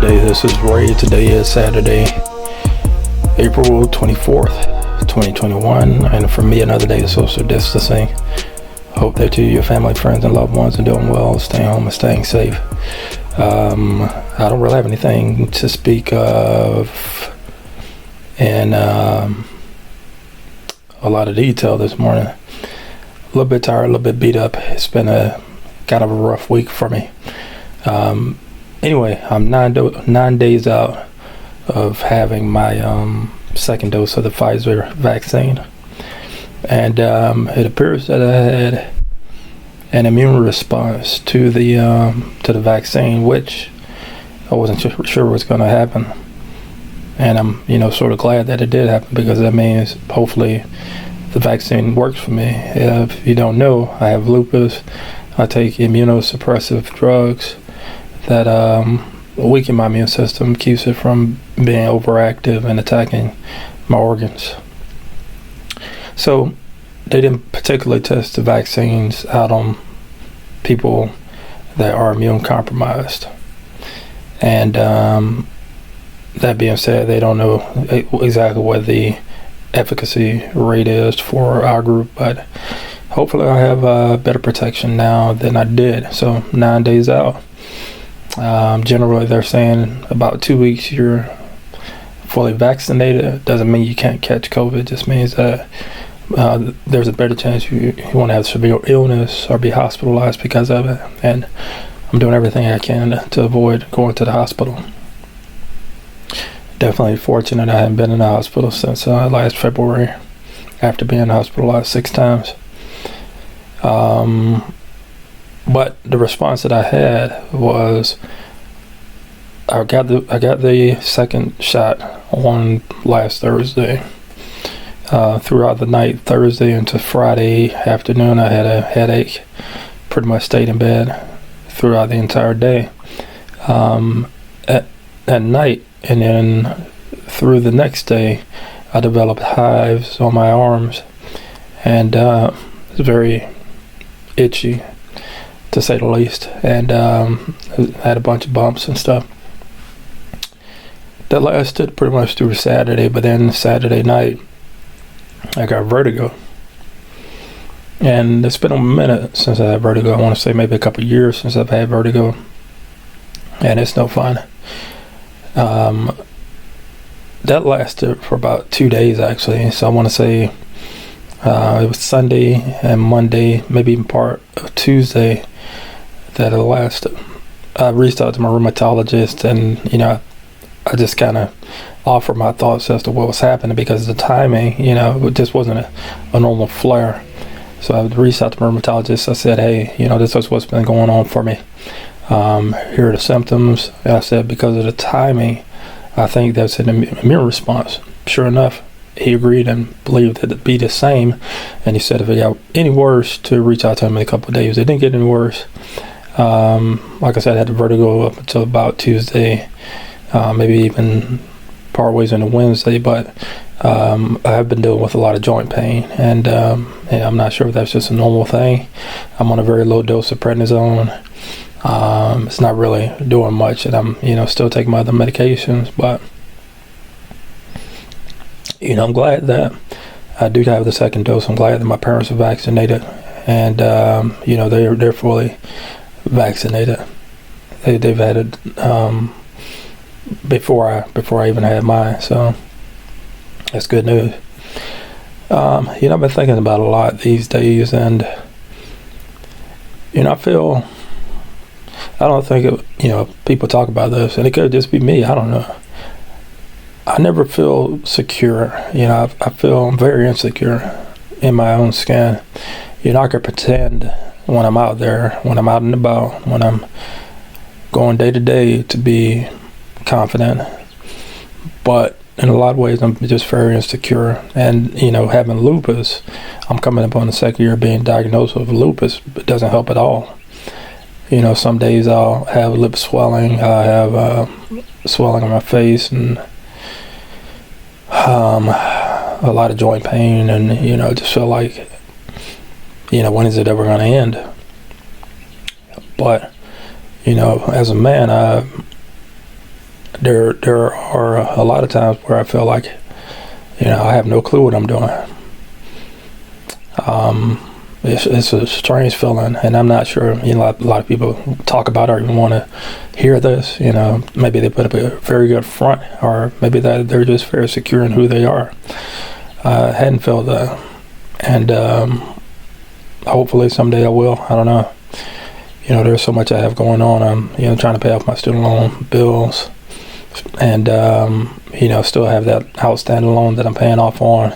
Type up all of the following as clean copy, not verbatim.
today. This is Ray. Today is Saturday, April 24th, 2021. And for me, another day of social distancing. Hope that you, your family, friends, and loved ones are doing well, staying home and staying safe. I don't really have anything to speak of in a lot of detail this morning. A little bit tired, a little bit beat up. It's been a kind of a rough week for me. Anyway, I'm 9 days out of having my second dose of the Pfizer vaccine, and it appears that I had an immune response to the vaccine, which I wasn't sure was going to happen. And I'm sort of glad that it did happen, because that means hopefully the vaccine works for me. If you don't know, I have lupus. I take immunosuppressive drugs that weaken my immune system, keeps it from being overactive and attacking my organs. So they didn't particularly test the vaccines out on people that are immune compromised. And that being said, they don't know exactly what the efficacy rate is for our group, but hopefully I have better protection now than I did. So 9 days out. Generally, they're saying about 2 weeks you're fully vaccinated. Doesn't mean you can't catch COVID. It just means that there's a better chance you won't have severe illness or be hospitalized because of it. And I'm doing everything I can to avoid going to the hospital. Definitely fortunate I haven't been in the hospital since last February, after being hospitalized 6 times. But the response that I had was, I got the second shot on last Thursday. Throughout the night, Thursday into Friday afternoon, I had a headache. Pretty much stayed in bed throughout the entire day. At night, and then through the next day, I developed hives on my arms, and it's very itchy, to say the least, and had a bunch of bumps and stuff. That lasted pretty much through Saturday, but then Saturday night I got vertigo. And it's been a minute since I had vertigo. I want to say maybe a couple of years since I've had vertigo, and it's no fun. That lasted for about 2 days actually, so I want to say it was Sunday and Monday, maybe even part of Tuesday, that it lasted. I reached out to my rheumatologist, and I just kind of offered my thoughts as to what was happening, because the timing, it just wasn't a normal flare. So I reached out to my rheumatologist. I said, hey, this is what's been going on for me. Here are the symptoms. And I said, because of the timing, I think that's an immune response. Sure enough, he agreed and believed it to be the same. And he said if it got any worse, to reach out to him in a couple of days. It didn't get any worse. Like I said, I had the vertigo up until about Tuesday, maybe even part ways into Wednesday. But I have been dealing with a lot of joint pain, and I'm not sure if that's just a normal thing. I'm on a very low dose of prednisone. It's not really doing much, and I'm still taking my other medications, but I'm glad that I do have the second dose. I'm glad that my parents are vaccinated, and they're fully vaccinated. They've had it before I even had mine, so that's good news. I've been thinking about it a lot these days, and I don't think people talk about this, and it could just be me. I don't know. I never feel secure. I feel very insecure in my own skin. I can pretend when I'm out there, when I'm out and about, when I'm going day to day, to be confident. But in a lot of ways, I'm just very insecure. And, having lupus, I'm coming up on the second year being diagnosed with lupus. It doesn't help at all. Some days I'll have lip swelling. I have swelling on my face, and a lot of joint pain, and just feel like when is it ever going to end? But as a man, there are a lot of times where I feel like, I have no clue what I'm doing. It's a strange feeling, and I'm not sure. A lot of people talk about it or even want to hear this. Maybe they put up a very good front, or maybe that they're just very secure in who they are. I hadn't felt that, and hopefully someday I will. I don't know. There's so much I have going on. I'm trying to pay off my student loan bills, and still have that outstanding loan that I'm paying off on,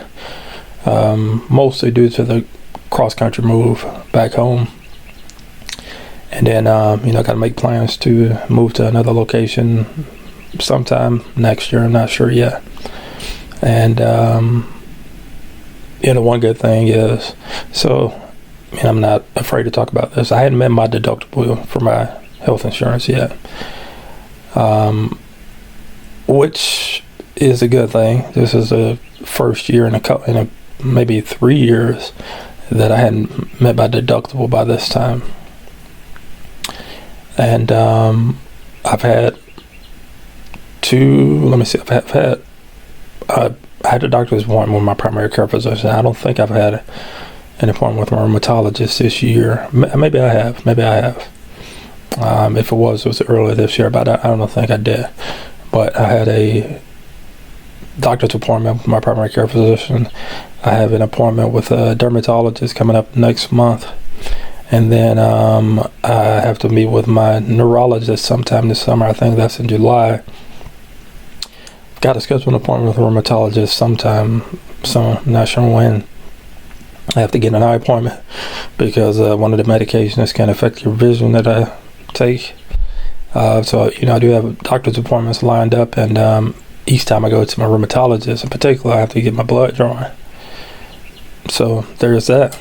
mostly due to the cross-country move back home. And then got to make plans to move to another location sometime next year. I'm not sure yet. And one good thing is, I'm not afraid to talk about this. I hadn't met my deductible for my health insurance yet, which is a good thing. This is the first year in maybe 3 years that I hadn't met my deductible by this time. And I've had I had a doctor's appointment with my primary care physician. I don't think I've had an appointment with my rheumatologist this year. Maybe I have. If it was earlier this year, but I don't think I did. But I had a doctor's appointment with my primary care physician. I have an appointment with a dermatologist coming up next month. And then I have to meet with my neurologist sometime this summer. I think that's in July. Got to schedule an appointment with a rheumatologist sometime soon. I'm not sure when. I have to get an eye appointment because one of the medications can affect your vision that I take. So I do have doctor's appointments lined up, and each time I go to my rheumatologist in particular, I have to get my blood drawn. So there's that.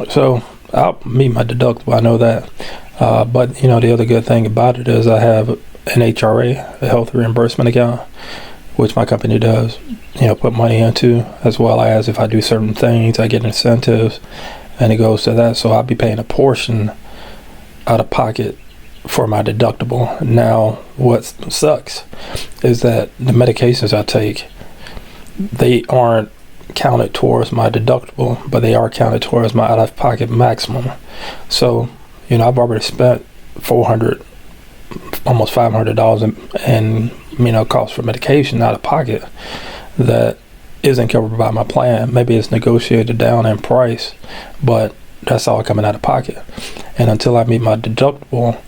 So I'll meet my deductible, I know that. But the other good thing about it is I have an HRA, a health reimbursement account, which my company does, put money into, as well as if I do certain things, I get incentives, and it goes to that. So I'll be paying a portion out of pocket for my deductible. Now, what sucks is that the medications I take, they aren't counted towards my deductible, but they are counted towards my out-of-pocket maximum. So, I've already spent $400, almost $500 in cost for medication out of pocket that isn't covered by my plan. Maybe it's negotiated down in price, but that's all coming out of pocket. And until I meet my deductible,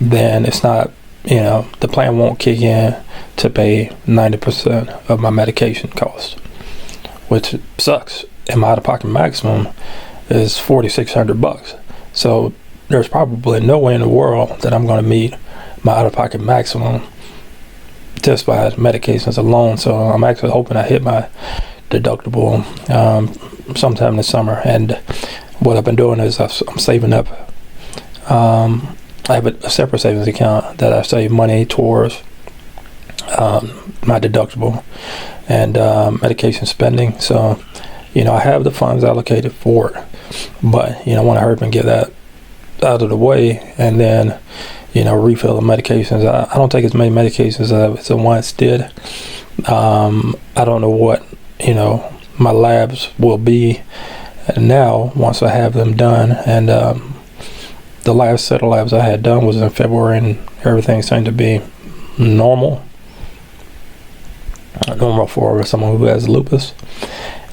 then it's not, the plan won't kick in to pay 90% of my medication cost, which sucks. And my out-of-pocket maximum is $4,600. So there's probably no way in the world that I'm going to meet my out-of-pocket maximum just by medications alone. So I'm actually hoping I hit my deductible sometime this summer. And what I've been doing is I'm saving up. I have a separate savings account that I save money towards my deductible and medication spending. So, I have the funds allocated for it, but I want to hurry up and get that out of the way, and then refill the medications. I don't take as many medications as I once did. I don't know what my labs will be now once I have them done, and the last set of labs I had done was in February, and everything seemed to be normal for someone who has lupus.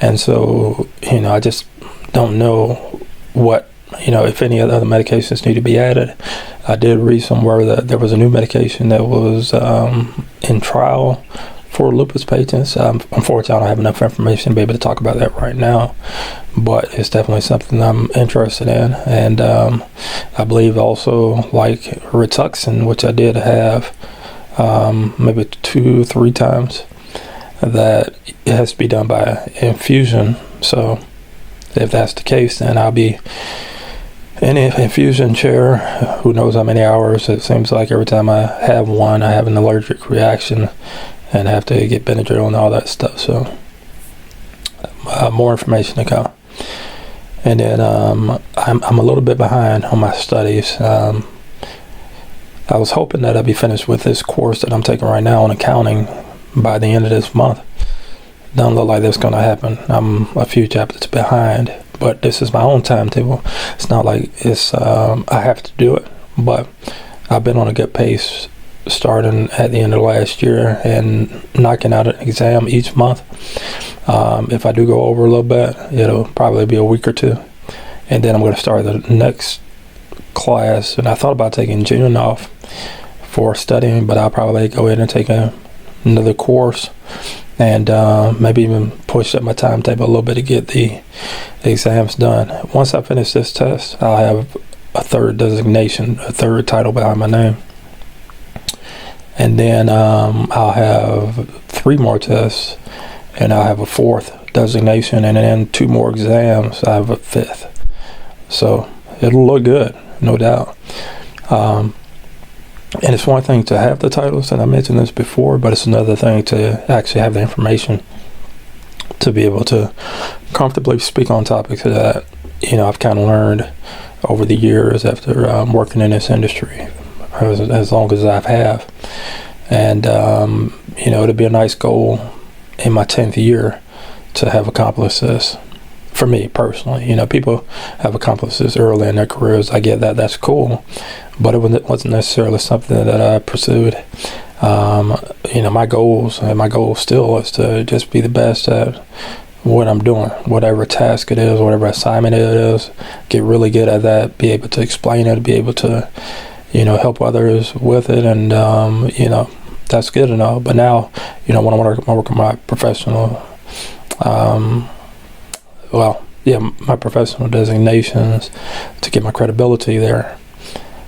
And so I just don't know what if any other medications need to be added. I did read somewhere that there was a new medication that was in trial for lupus patients. Unfortunately, I don't have enough information to be able to talk about that right now, but it's definitely something I'm interested in. And I believe also like Rituxan, which I did have maybe 2-3 times, that it has to be done by infusion. So if that's the case, then I'll be in an infusion chair, who knows how many hours. It seems like every time I have one, I have an allergic reaction and have to get Benadryl and all that stuff. So more information to come. And then I'm a little bit behind on my studies. I was hoping that I'd be finished with this course that I'm taking right now on accounting by the end of this month. Don't look like that's going to happen. I'm a few chapters behind, but this is my own timetable. It's not like it's I have to do it, but I've been on a good pace starting at the end of last year and knocking out an exam each month. If I do go over a little bit, it'll probably be a week or two, and then I'm going to start the next class. And I thought about taking June off for studying, but I'll probably go ahead and take another course, and maybe even push up my timetable a little bit to get the exams done. Once I finish this test, I'll have a third designation, a third title behind my name. And then I'll have 3 more tests, and I'll have a 4th designation, and then 2 more exams. I have a 5th. So it'll look good, no doubt. And it's one thing to have the titles, and I mentioned this before, but it's another thing to actually have the information to be able to comfortably speak on topics that, I've kind of learned over the years after working in this industry as long as I have. And, it'd be a nice goal in my 10th year to have accomplished this. For me personally, people have accomplished this early in their careers. I get that, that's cool, but it wasn't necessarily something that I pursued. My goals, and my goal still is to just be the best at what I'm doing, whatever task it is, whatever assignment it is, get really good at that, be able to explain it, be able to, help others with it, and, that's good and all. But now, when I work on my professional, my professional designations to get my credibility there.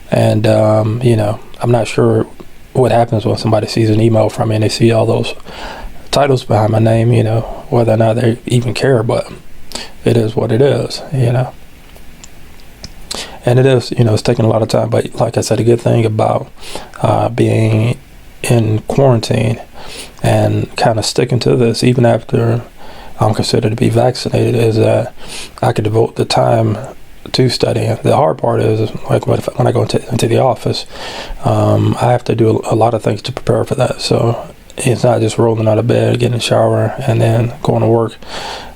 And, I'm not sure what happens when somebody sees an email from me and they see all those titles behind my name, whether or not they even care, but it is what it is, And it is, it's taking a lot of time, but like I said, a good thing about being in quarantine and kind of sticking to this, even after I'm considered to be vaccinated, is that I could devote the time to studying. The hard part is like when I go into the office, I have to do a lot of things to prepare for that. So it's not just rolling out of bed, getting a shower, and then going to work.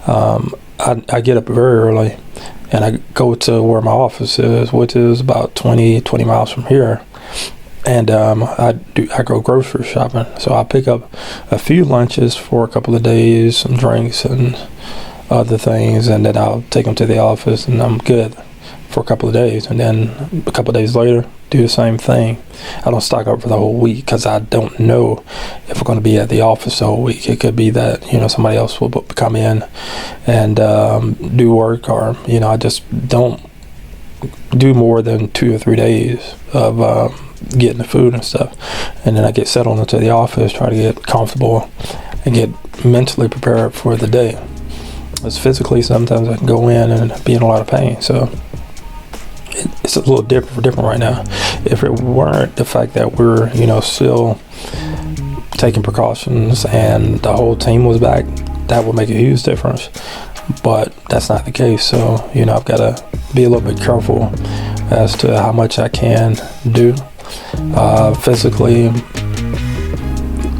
I get up very early, and I go to where my office is, which is about 20 miles from here. And I go grocery shopping, so I pick up a few lunches for a couple of days, some drinks and other things, and then I'll take them to the office, and I'm good for a couple of days. And then a couple of days later, do the same thing. I don't stock up for the whole week because I don't know if we're going to be at the office the whole week. It could be that somebody else will come in and do work, or I just don't do more than 2 or 3 days of getting the food and stuff, and then I get settled into the office, try to get comfortable and get mentally prepared for the day. As physically, sometimes I can go in and be in a lot of pain, so it's a little different right now. If it weren't the fact that we're still taking precautions and the whole team was back, that would make a huge difference, but that's not the case. So I've got to be a little bit careful as to how much I can do physically.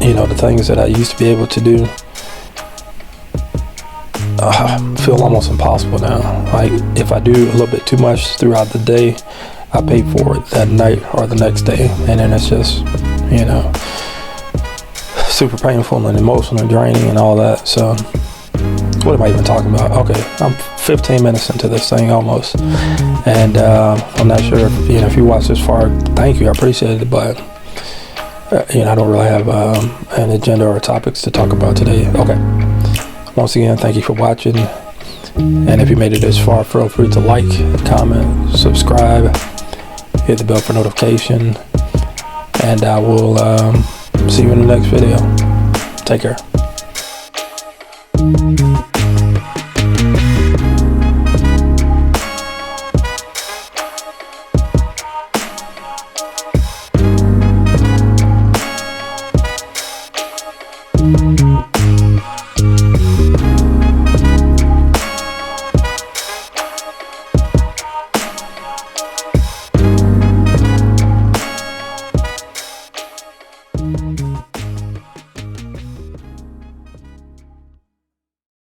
The things that I used to be able to do feel almost impossible now. Like if I do a little bit too much throughout the day, I pay for it that night or the next day, and then it's just super painful and emotional and draining and all that. So what am I even talking about? Okay, I'm 15 minutes into this thing almost, and I'm not sure if you watched this far, thank you, I appreciate it, but I don't really have an agenda or topics to talk about today. Okay, once again, thank you for watching, and if you made it this far, feel free to like, comment, subscribe, hit the bell for notification, and I will see you in the next video. Take care.